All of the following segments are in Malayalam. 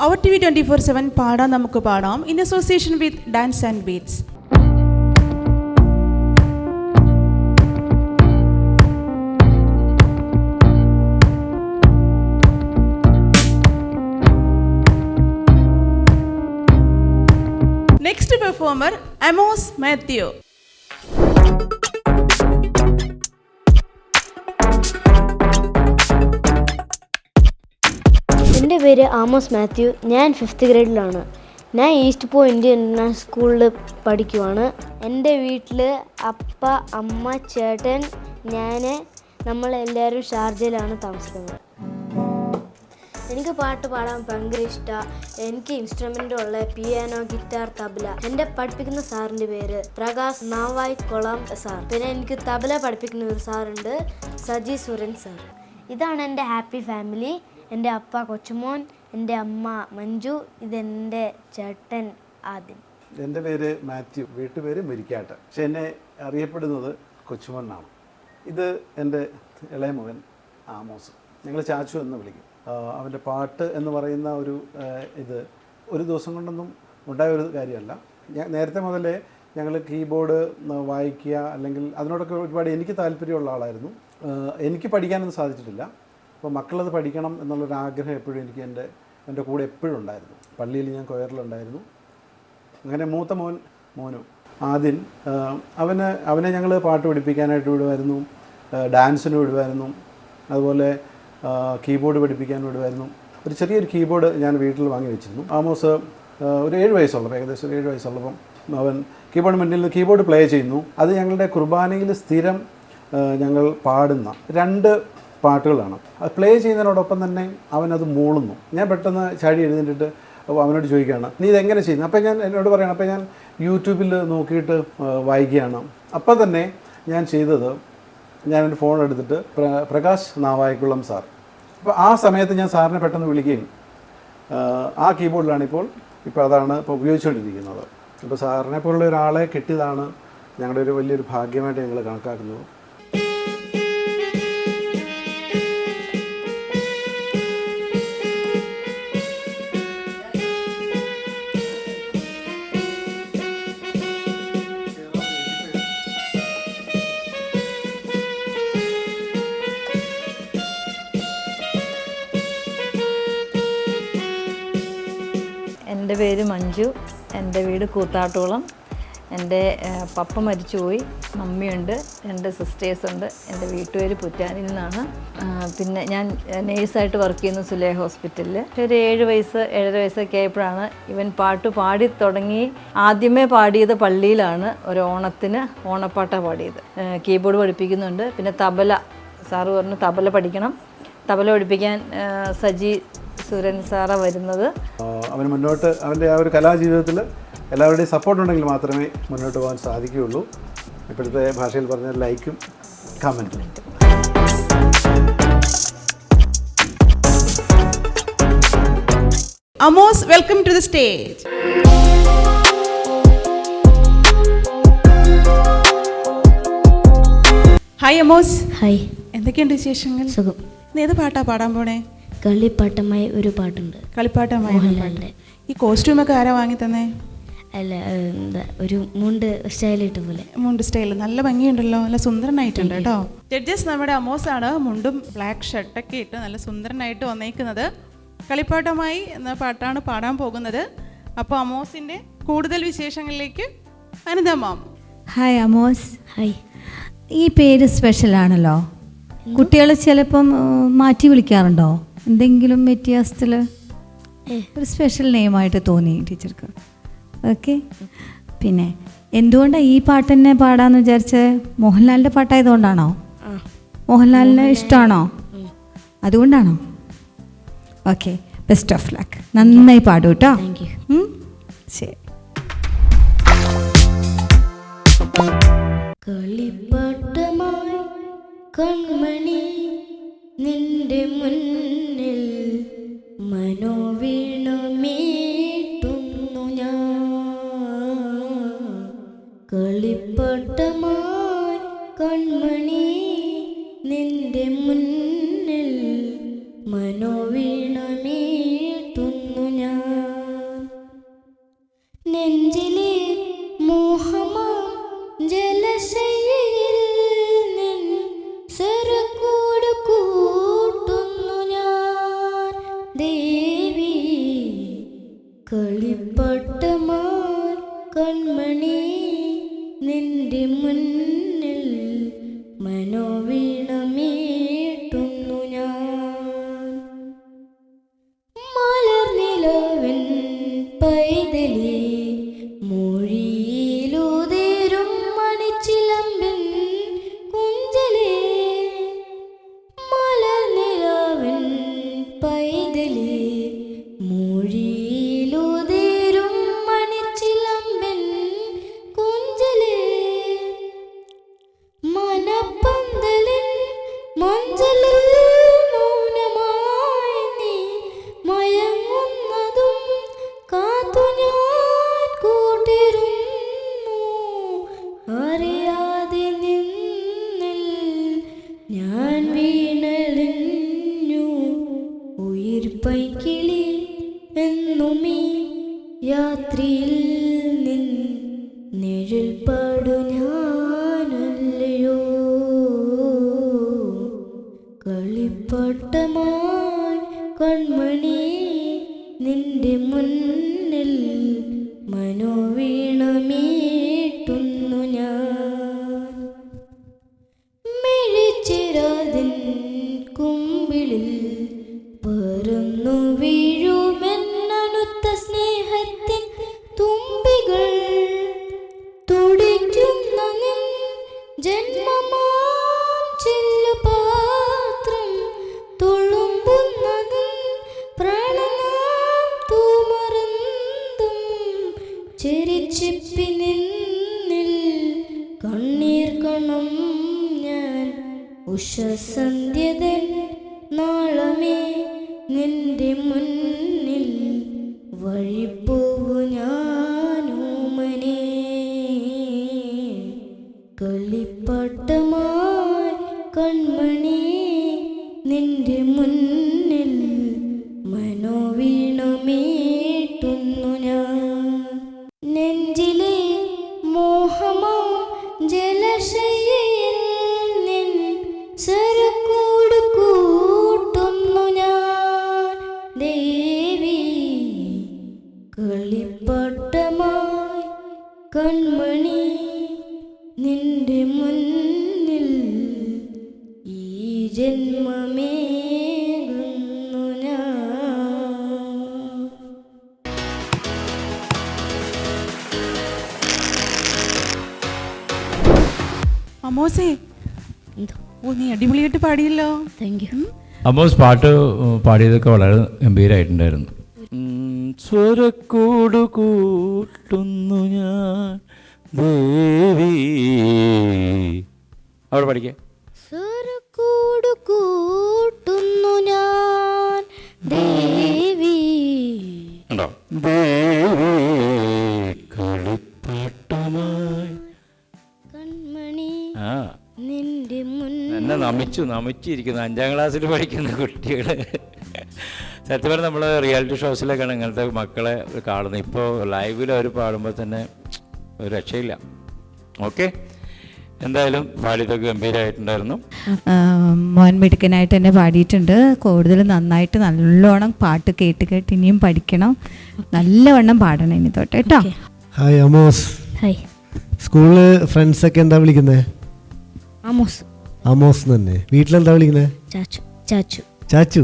അവർ ടി വി 24/7 പാടാം നമുക്ക് പാടാം in association with dance and beats. Next performer Amos Mathew. എൻ്റെ പേര് ആമോസ് മാത്യു. ഞാൻ 5th ഗ്രേഡിലാണ്. ഞാൻ ഈസ്റ്റ് പോയിൻ്റ് ഇൻ്റർനാഷണൽ സ്കൂളിൽ പഠിക്കുവാണ്. എൻ്റെ വീട്ടിൽ അപ്പ, അമ്മ, ചേട്ടൻ, ഞാൻ, നമ്മളെല്ലാവരും ഷാർജയിലാണ് താമസിക്കുന്നത്. എനിക്ക് പാട്ട് പാടാൻ ഭയങ്കര ഇഷ്ടമാണ്. എനിക്ക് ഇൻസ്ട്രുമെൻ്റുള്ള പിയാനോ, ഗിറ്റാർ, തബല. എൻ്റെ പഠിപ്പിക്കുന്ന സാറിൻ്റെ പേര് പ്രകാശ് നാവായിക്കുളം സാർ. പിന്നെ എനിക്ക് തബല പഠിപ്പിക്കുന്ന ഒരു സാറുണ്ട്, സജി സുരൻ സാർ. ഇതാണ് എൻ്റെ ഹാപ്പി ഫാമിലി. എൻ്റെ അപ്പ കൊച്ചുമോൻ, എൻ്റെ അമ്മ മഞ്ജു, ഇതെൻ്റെ ചേട്ടൻ ആദിൻ. എൻ്റെ പേര് മാത്യു, വീട്ടുപേര് മുരിക്കാട്ട്. പക്ഷെ എന്നെ അറിയപ്പെടുന്നത് കൊച്ചുമോനാണ്. ഇത് എൻ്റെ ഇളയ മകൻ ആമോസ്. ഞങ്ങൾ ചാച്ചു എന്ന് വിളിക്കും. അവൻ്റെ പാട്ട് എന്ന് പറയുന്ന ഇത് ഒരു ദിവസം കൊണ്ടൊന്നും ഉണ്ടായ ഒരു കാര്യമല്ല. നേരത്തെ മുതലേ ഞങ്ങൾ കീബോർഡ് വായിക്കുക അല്ലെങ്കിൽ അതിനോടൊക്കെ ഒരുപാട് എനിക്ക് താല്പര്യമുള്ള ആളായിരുന്നു. എനിക്ക് പഠിക്കാനൊന്നും സാധിച്ചിട്ടില്ല. അപ്പോൾ മക്കളത് പഠിക്കണം എന്നുള്ളൊരാഗ്രഹം എപ്പോഴും എനിക്ക് എൻ്റെ കൂടെ എപ്പോഴും ഉണ്ടായിരുന്നു. പള്ളിയിൽ ഞാൻ കൊയറിലുണ്ടായിരുന്നു. അങ്ങനെ മൂത്ത മോനു ആദ്യം അവനെ ഞങ്ങൾ പാട്ട് പഠിപ്പിക്കാനായിട്ട് വിടുമായിരുന്നു, ഡാൻസിന് വിടുമായിരുന്നു, അതുപോലെ കീബോർഡ് പഠിപ്പിക്കാൻ വിടുമായിരുന്നു. ഒരു ചെറിയൊരു കീബോർഡ് ഞാൻ വീട്ടിൽ വാങ്ങി വെച്ചിരുന്നു. ആമോസ് ഒരു 7 വയസ്സുള്ളപ്പോൾ, ഏകദേശം 7 വയസ്സുള്ളപ്പം അവൻ കീബോർഡ് മുന്നിൽ നിന്ന് കീബോർഡ് പ്ലേ ചെയ്യുന്നു. അത് ഞങ്ങളുടെ കുർബാനയിൽ സ്ഥിരം ഞങ്ങൾ പാടുന്ന 2 പാട്ടുകളാണ്. അത് പ്ലേ ചെയ്യുന്നതിനോടൊപ്പം തന്നെ അവനത് മൂളുന്നു. ഞാൻ പെട്ടെന്ന് ചാടി എഴുന്നേറ്റിട്ട് അവനോട് ചോദിക്കുകയാണ്, നീ ഇതെങ്ങനെ ചെയ്യുന്നു? അപ്പോൾ എന്നോട് പറയണം. അപ്പോൾ ഞാൻ യൂട്യൂബിൽ നോക്കിയിട്ട് വായിക്കുകയാണ്. അപ്പം തന്നെ ഞാൻ ചെയ്തത്, ഞാൻ എൻ്റെ ഫോൺ എടുത്തിട്ട് പ്രകാശ് നാവായിക്കുളം സാർ. അപ്പോൾ ആ സമയത്ത് ഞാൻ സാറിനെ പെട്ടെന്ന് വിളിക്കുകയും ആ കീബോർഡിലാണ് ഇപ്പോൾ അതാണ് ഇപ്പോൾ ഉപയോഗിച്ചുകൊണ്ടിരിക്കുന്നത്. അപ്പോൾ സാറിനെ പോലുള്ള ഒരാളെ കിട്ടിയതാണ് ഞങ്ങളുടെ ഒരു വലിയൊരു ഭാഗ്യമായിട്ട് ഞങ്ങൾ കണക്കാക്കുന്നത്. എൻ്റെ പേര് മഞ്ജു. എൻ്റെ വീട് കൂത്താട്ടുകുളം. എൻ്റെ പപ്പ മരിച്ചുപോയി. മമ്മിയുണ്ട്, 2 സിസ്റ്റേഴ്സുണ്ട്. എൻ്റെ വീട്ടുപേര് പുറ്റാനിൽ നിന്നാണ്. പിന്നെ ഞാൻ നേഴ്സായിട്ട് വർക്ക് ചെയ്യുന്നു സുലേഖ ഹോസ്പിറ്റലിൽ. ഒരു 7 വയസ്സ് 7.5 വയസ്സൊക്കെ ആയപ്പോഴാണ് ഇവൻ പാട്ട് പാടി തുടങ്ങി. ആദ്യമേ പാടിയത് പള്ളിയിലാണ്. ഒരു ഓണപ്പാട്ടാണ് പാടിയത്. കീബോർഡ് പഠിപ്പിക്കുന്നുണ്ട്. പിന്നെ തബല, സാറ് പറഞ്ഞു തബല പഠിക്കണം. തബല പഠിപ്പിക്കാൻ സജി സുരൻ സാറാണ് വരുന്നത്. അവന് മുന്നോട്ട് അവൻ്റെ ആ ഒരു കലാജീവിതത്തിൽ എല്ലാവരുടെയും സപ്പോർട്ട് ഉണ്ടെങ്കിൽ മാത്രമേ മുന്നോട്ട് പോകാൻ സാധിക്കുകയുള്ളൂ. ഇപ്പോഴത്തെ ഭാഷയിൽ പറഞ്ഞ ലൈക്കും കമൻറ്റും. Amos, welcome to the stage. Hi Amos. Hi. എന്തൊക്കെയുണ്ട് വിശേഷങ്ങൾ? സുഖം. ഏത് പാട്ടാ പാടാൻ പോണേ? കളിപ്പാട്ടമായി ഒരു പാട്ടുണ്ട്, കളിപ്പാട്ടമായി. ഈ കോസ്റ്റ്യൂമൊക്കെ ആരാ വാങ്ങി തന്നെ? അല്ല, എന്താ ഒരു മുണ്ട് സ്റ്റൈലിട്ട് പോലെ. മുണ്ട് സ്റ്റൈൽ നല്ല ഭംഗിയുണ്ടല്ലോ, നല്ല സുന്ദരനായിട്ടുണ്ട് കേട്ടോ. ജഡ്ജസ് നമ്മുടെ അമോസാണ്. മുണ്ടും ബ്ലാക്ക് ഷർട്ടൊക്കെ ഇട്ട് നല്ല സുന്ദരനായിട്ട് വന്നേക്കുന്നത്. കളിപ്പാട്ടമായി എന്ന പാട്ടാണ് പാടാൻ പോകുന്നത്. അപ്പോൾ അമോസിൻ്റെ കൂടുതൽ വിശേഷങ്ങളിലേക്ക് Anitha ma'am. Hi Amos. Hi. ഈ പേര് സ്പെഷ്യലാണല്ലോ. കുട്ടികൾ ചിലപ്പം മാറ്റി വിളിക്കാറുണ്ടോ? എന്തെങ്കിലും വ്യത്യാസത്തിൽ ഒരു സ്പെഷ്യൽ നെയിമായിട്ട് തോന്നി ടീച്ചർക്ക്? ഓക്കെ. പിന്നെ എന്തുകൊണ്ടാണ് ഈ പാട്ട് തന്നെ പാടാമെന്ന് വിചാരിച്ചത്? മോഹൻലാലിൻ്റെ പാട്ടായതുകൊണ്ടാണോ? മോഹൻലാലിന് ഇഷ്ടമാണോ? അതുകൊണ്ടാണോ? Okay, best of luck. നന്നായി പാടൂ കേട്ടോ. ശരി. കളിപ്പാട്ടമായി കൺമണി നിന്റെ മുന്നിൽ മനോവീണമീട്ടുന്നു ഞാൻ. കളിപ്പാട്ടമായി കൺമണി നിന്റെ മുന്നിൽ മനോവീണമീട്ടുന്നു ഞാൻ. കളിപ്പാട്ടമാർ കൺമണി നിന്റെ മുന്നിൽ മനോവീണമീട്ടുന്നു ഞാൻ. മലർനിലവൻ പൈതലേ മൊഴിയിലുതിരും മണിച്ചിലമ്പിൻ കുഞ്ചലേ. മലർനിലവൻ പൈതലേ മൊഴിയിലുതിരും മണിച്ചിലമ്പിൻ കുഞ്ചലേ. മനപ്പന്തലിൻ മഞ്ചലിൽ മൗനമായി നീ മയങ്ങുന്നതും കാത്തു ഞാൻ കൂട്ടിരുന്നു. അറിയാതെ നിന്നിൽ ഞാൻ വീണലിഞ്ഞു. ഉയിർ പൈക്കിളി എന്നുമീ യാത്രയിൽ നിൻ നിഴൽ പാടു ഞാനല്ലയോ. കളിപ്പാട്ടമായി കൺമണി നിന്റെ മുന്നിൽ മനോവീണമീട്ടുന്നു ഞാൻ. മിഴിച്ചിരാതിൻ കുമ്പിളിൽ പറന്നു വീഴുമെന്നനുത്ത സ്നേഹത്തിൻ തുമ്പികൾ. തുടിക്കുന്ന നിൻ ജന്മമാം ചില്ലുപാത്രം തുളുമ്പുന്നതും പ്രാണനാം തൂമറന്തും. ചിരിച്ചിപ്പി നിന്നിൽ കണ്ണീർ കണം ഞാൻ. ഉഷസന്ധ്യതൻ നാളമേ നിന്റെ മുന്നിൽ വഴിപ്പോകു ഞാനോമനേ. കളിപ്പാട്ടമായി കൺമണി നിന്റെ മുന്നിൽ മനോവീണമീട്ടുന്നു ഞാൻ. നെഞ്ചിലെ മോഹമാം ജലശയിൽ നിൻ സരക്കൂട് കൂട്ടുന്നു ഞാൻ ദേവി. കളിപ്പാട്ടമായി കൺമണി നിന്റെ മുന്നിൽ ഈ ജന്മമേകുന്നു ഞാൻ. അമോസേ, ഓ നീ അടിപൊളിയായിട്ട് പാടിയല്ലോ. Thank you. അമോസ് പാട്ട് പാടിയതൊക്കെ വളരെ ഗംഭീരമായിട്ടുണ്ടായിരുന്നു. സ്വരക്കൂട് കൂട്ടുന്നു ഞാൻ ദേവി. അവിടെ പഠിക്കേ. സ്വരക്കൂട് കൂട്ടുന്നു ഞാൻ ദേവി. ഉണ്ടോ? ദേവി കളിപ്പാട്ടമായി കൺമണി ആ നിന്റെ മുന്നിൽ. എന്നെ നമിച്ചിരിക്കുന്നു 5ാം ക്ലാസ്സിൽ പഠിക്കുന്ന കുട്ടികൾ. സത്യം പറഞ്ഞാൽ നമ്മൾ റിയാലിറ്റി ഷോസിലൊക്കെയാണ് ഇങ്ങനത്തെ മക്കളെ കാണുന്നത്. ഇപ്പോൾ ലൈവിൽ അവർ പാടുമ്പോൾ തന്നെ ഒരു രക്ഷയില്ല. ഓക്കെ, എന്തായാലും പാടിയതൊക്കെ ഗംഭീരമായിട്ടുണ്ടായിരുന്നു. മോൻ മിടുക്കനായിട്ട് തന്നെ പാടിയിട്ടുണ്ട്. കൂടുതൽ നന്നായിട്ട് നല്ലോണം പാട്ട് കേട്ട് ഇനിയും പഠിക്കണം. നല്ലവണ്ണം പാടണം ഇനി തൊട്ട് കേട്ടോ. Hi Amos. ഹായ്. സ്കൂളില് ഫ്രണ്ട്സ് ഒക്കെ എന്താ വിളിക്കുന്നത്? ആമോസ്. അമോസ് തന്നെ. വീട്ടിലെന്താ വിളിക്കുന്നത്? Chachu. Chachu. Chachu.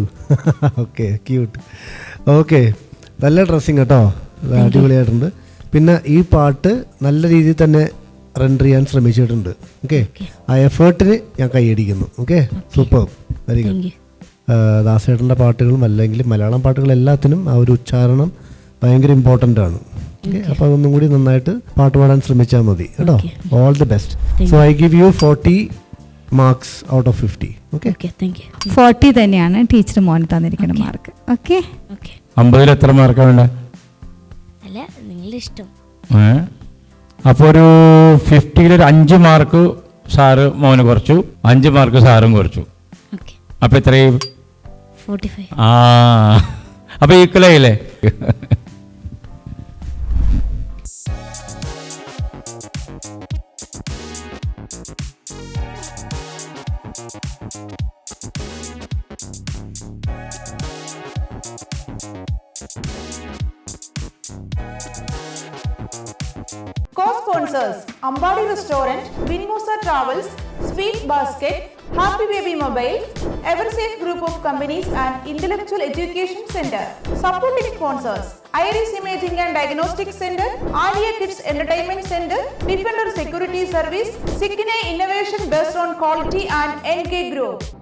Okay, cute. Okay, നല്ല ഡ്രസ്സിങ് കേട്ടോ, അടിപൊളിയായിട്ടുണ്ട്. പിന്നെ ഈ പാട്ട് നല്ല രീതിയിൽ തന്നെ റെൻഡർ ചെയ്യാൻ ശ്രമിച്ചിട്ടുണ്ട്. ഓക്കെ, ആ എഫേർട്ടിന് ഞാൻ കൈയടിക്കുന്നു. Okay, super, very good. ദാസേട്ടൻ്റെ പാട്ടുകളും അല്ലെങ്കിൽ മലയാളം പാട്ടുകൾ എല്ലാത്തിനും ആ ഒരു ഉച്ചാരണം ഭയങ്കര ഇമ്പോർട്ടൻ്റ് ആണ്. ഓക്കെ, അപ്പോൾ അതൊന്നും കൂടി നന്നായിട്ട് പാട്ട് പാടാൻ ശ്രമിച്ചാൽ മതി കേട്ടോ. All the best. So I give you 40 marks out of 50. Okay, 40 തന്നെയാണ് ടീച്ചർ മോന് തന്നിരിക്കുന്ന മാർക്ക്. ഓക്കെ, 50-ൽ എത്ര മാർക്കാണ് വേണ്ടത്? അല്ല, നിങ്ങളുടെ ഇഷ്ടം. അപ്പോൾ ഒരു 50-ൽ ഒരു 5 മാർക്ക് സാറ് മോന് കുറച്ചു, 5 മാർക്ക് സാറും കുറച്ചു. അപ്പോൾ എത്രയും 45. ആ, അപ്പോൾ ഈക്വലായില്ലേ? Co-sponsors: Ambadi Restaurant, Binmosa Travels, Sweet Basket, Happy Baby Mobiles, Eversafe Group of Companies and Intellectual Education Center. Supporting sponsors: Iris Imaging and Diagnostic Center, Alia Kids Entertainment Center, Defender Security Service, Sikine Innovation based on quality and NK Group.